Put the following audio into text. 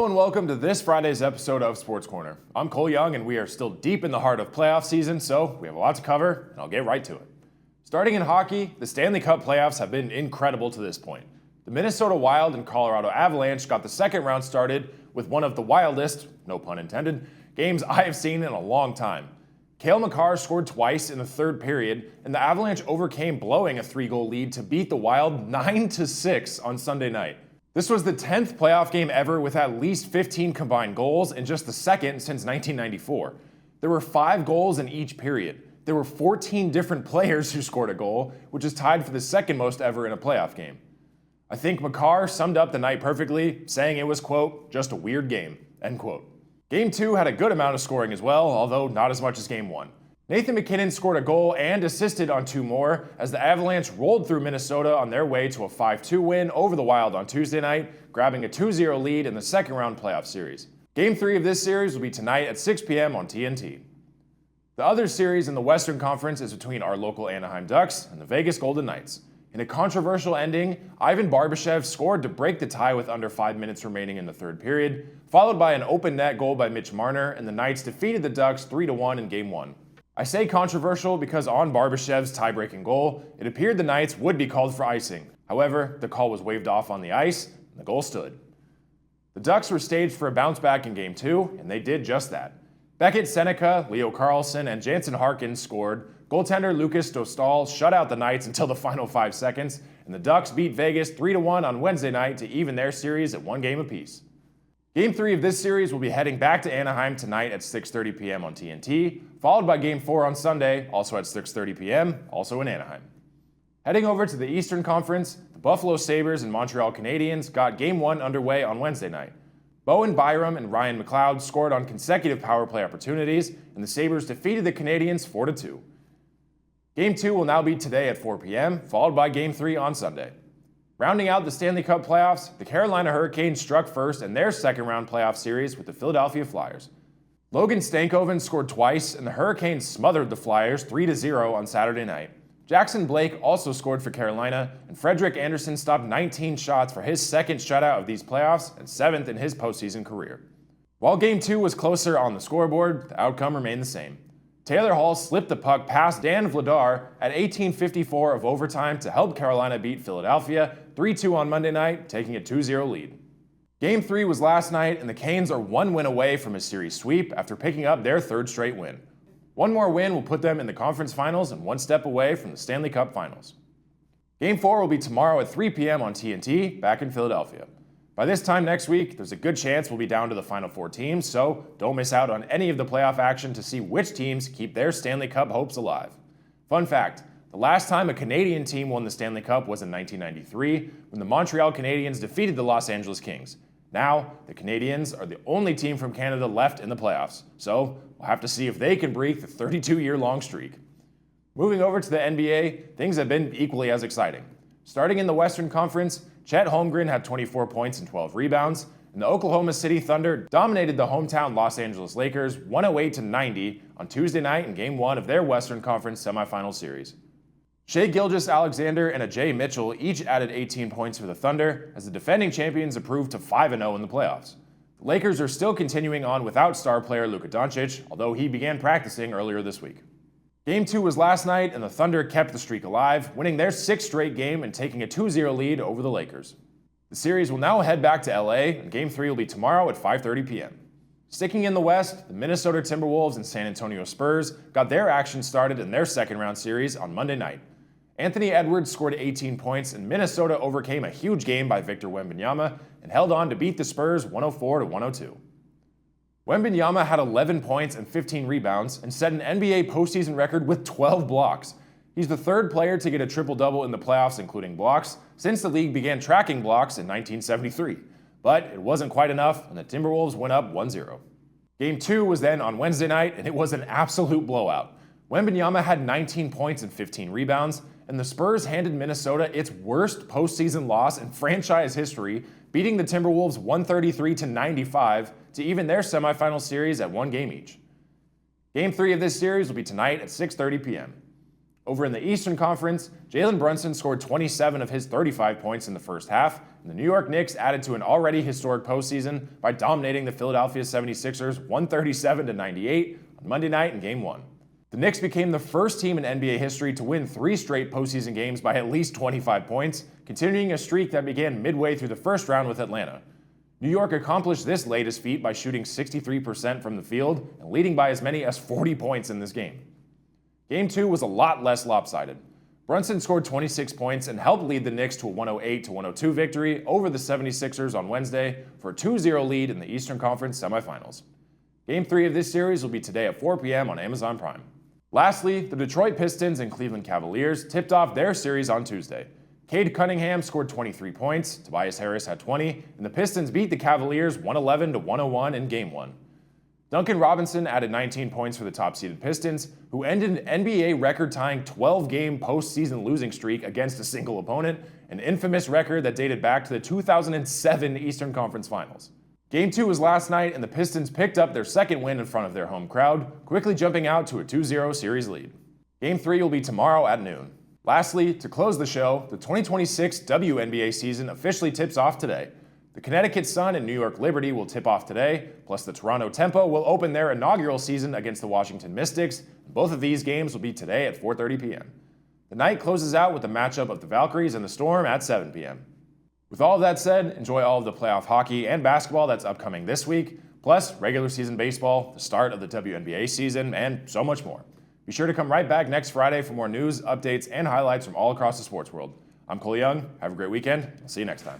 Hello and welcome to this Friday's episode of Sports Corner. I'm Cole Young and we are still deep in the heart of playoff season, so we have a lot to cover and I'll get right to it. Starting in hockey, the Stanley Cup playoffs have been incredible to this point. The Minnesota Wild and Colorado Avalanche got the second round started with one of the wildest, no pun intended, games I have seen in a long time. Cale Makar scored twice in the third period, and the Avalanche overcame blowing a 3-goal lead to beat the Wild 9-6 on Sunday night. This was the 10th playoff game ever with at least 15 combined goals and just the second since 1994. There were 5 goals in each period. There were 14 different players who scored a goal, which is tied for the second most ever in a playoff game. I think Makar summed up the night perfectly, saying it was, quote, just a weird game, end quote. Game 2 had a good amount of scoring as well, although not as much as Game 1. Nathan MacKinnon scored a goal and assisted on 2 more as the Avalanche rolled through Minnesota on their way to a 5-2 win over the Wild on Tuesday night, grabbing a 2-0 lead in the second round playoff series. Game 3 of this series will be tonight at 6 p.m. on TNT. The other series in the Western Conference is between our local Anaheim Ducks and the Vegas Golden Knights. In a controversial ending, Ivan Barbashev scored to break the tie with under 5 minutes remaining in the third period, followed by an open net goal by Mitch Marner, and the Knights defeated the Ducks 3-1 in Game 1. I say controversial because on Barbashev's tie-breaking goal, it appeared the Knights would be called for icing. However, the call was waved off on the ice, and the goal stood. The Ducks were staged for a bounce back in Game 2, and they did just that. Beckett Seneca, Leo Carlsson, and Jansen Harkins scored. Goaltender Lucas Dostal shut out the Knights until the final 5 seconds, and the Ducks beat Vegas 3-1 on Wednesday night to even their series at 1 game apiece. Game 3 of this series will be heading back to Anaheim tonight at 6:30 p.m. on TNT, followed by Game 4 on Sunday, also at 6:30 p.m., also in Anaheim. Heading over to the Eastern Conference, the Buffalo Sabres and Montreal Canadiens got Game 1 underway on Wednesday night. Bowen Byram and Ryan McLeod scored on consecutive power play opportunities, and the Sabres defeated the Canadiens 4-2. Game 2 will now be today at 4 p.m., followed by Game 3 on Sunday. Rounding out the Stanley Cup playoffs, the Carolina Hurricanes struck first in their second-round playoff series with the Philadelphia Flyers. Logan Stankoven scored twice, and the Hurricanes smothered the Flyers 3-0 on Saturday night. Jackson Blake also scored for Carolina, and Frederik Andersen stopped 19 shots for his second shutout of these playoffs and 7th in his postseason career. While Game 2 was closer on the scoreboard, the outcome remained the same. Taylor Hall slipped the puck past Dan Vladar at 18:54 of overtime to help Carolina beat Philadelphia 3-2 on Monday night, taking a 2-0 lead. Game 3 was last night, and the Canes are 1 win away from a series sweep after picking up their 3rd straight win. One more win will put them in the conference finals and 1 step away from the Stanley Cup finals. Game 4 will be tomorrow at 3 p.m. on TNT, back in Philadelphia. By this time next week, there's a good chance we'll be down to the final 4 teams, so don't miss out on any of the playoff action to see which teams keep their Stanley Cup hopes alive. Fun fact, the last time a Canadian team won the Stanley Cup was in 1993, when the Montreal Canadiens defeated the Los Angeles Kings. Now, the Canadiens are the only team from Canada left in the playoffs, so we'll have to see if they can break the 32-year-long streak. Moving over to the NBA, things have been equally as exciting. Starting in the Western Conference, Chet Holmgren had 24 points and 12 rebounds, and the Oklahoma City Thunder dominated the hometown Los Angeles Lakers 108-90 on Tuesday night in Game 1 of their Western Conference semifinal series. Shai Gilgeous-Alexander and Ajay Mitchell each added 18 points for the Thunder as the defending champions improved to 5-0 in the playoffs. The Lakers are still continuing on without star player Luka Doncic, although he began practicing earlier this week. Game 2 was last night, and the Thunder kept the streak alive, winning their 6th straight game and taking a 2-0 lead over the Lakers. The series will now head back to LA, and Game 3 will be tomorrow at 5:30 p.m. Sticking in the West, the Minnesota Timberwolves and San Antonio Spurs got their action started in their second-round series on Monday night. Anthony Edwards scored 18 points, and Minnesota overcame a huge game by Victor Wembanyama and held on to beat the Spurs 104-102. Wembanyama had 11 points and 15 rebounds and set an NBA postseason record with 12 blocks. He's the 3rd player to get a triple-double in the playoffs, including blocks, since the league began tracking blocks in 1973. But it wasn't quite enough, and the Timberwolves went up 1-0. Game 2 was then on Wednesday night, and it was an absolute blowout. Wembanyama had 19 points and 15 rebounds, and the Spurs handed Minnesota its worst postseason loss in franchise history, beating the Timberwolves 133-95 to even their semifinal series at 1 game each. Game 3 of this series will be tonight at 6:30 p.m. Over in the Eastern Conference, Jalen Brunson scored 27 of his 35 points in the first half, and the New York Knicks added to an already historic postseason by dominating the Philadelphia 76ers 137-98 on Monday night in Game 1. The Knicks became the first team in NBA history to win 3 straight postseason games by at least 25 points, continuing a streak that began midway through the first round with Atlanta. New York accomplished this latest feat by shooting 63% from the field and leading by as many as 40 points in this game. Game 2 was a lot less lopsided. Brunson scored 26 points and helped lead the Knicks to a 108-102 victory over the 76ers on Wednesday for a 2-0 lead in the Eastern Conference semifinals. Game 3 of this series will be today at 4 p.m. on Amazon Prime. Lastly, the Detroit Pistons and Cleveland Cavaliers tipped off their series on Tuesday. Cade Cunningham scored 23 points, Tobias Harris had 20, and the Pistons beat the Cavaliers 111-101 in Game 1. Duncan Robinson added 19 points for the top-seeded Pistons, who ended an NBA record-tying 12-game postseason losing streak against a single opponent, an infamous record that dated back to the 2007 Eastern Conference Finals. Game 2 was last night, and the Pistons picked up their second win in front of their home crowd, quickly jumping out to a 2-0 series lead. Game 3 will be tomorrow at noon. Lastly, to close the show, the 2026 WNBA season officially tips off today. The Connecticut Sun and New York Liberty will tip off today, plus the Toronto Tempo will open their inaugural season against the Washington Mystics. Both of these games will be today at 4:30 p.m. The night closes out with the matchup of the Valkyries and the Storm at 7 p.m. With all of that said, enjoy all of the playoff hockey and basketball that's upcoming this week, plus regular season baseball, the start of the WNBA season, and so much more. Be sure to come right back next Friday for more news, updates, and highlights from all across the sports world. I'm Cole Young. Have a great weekend. I'll see you next time.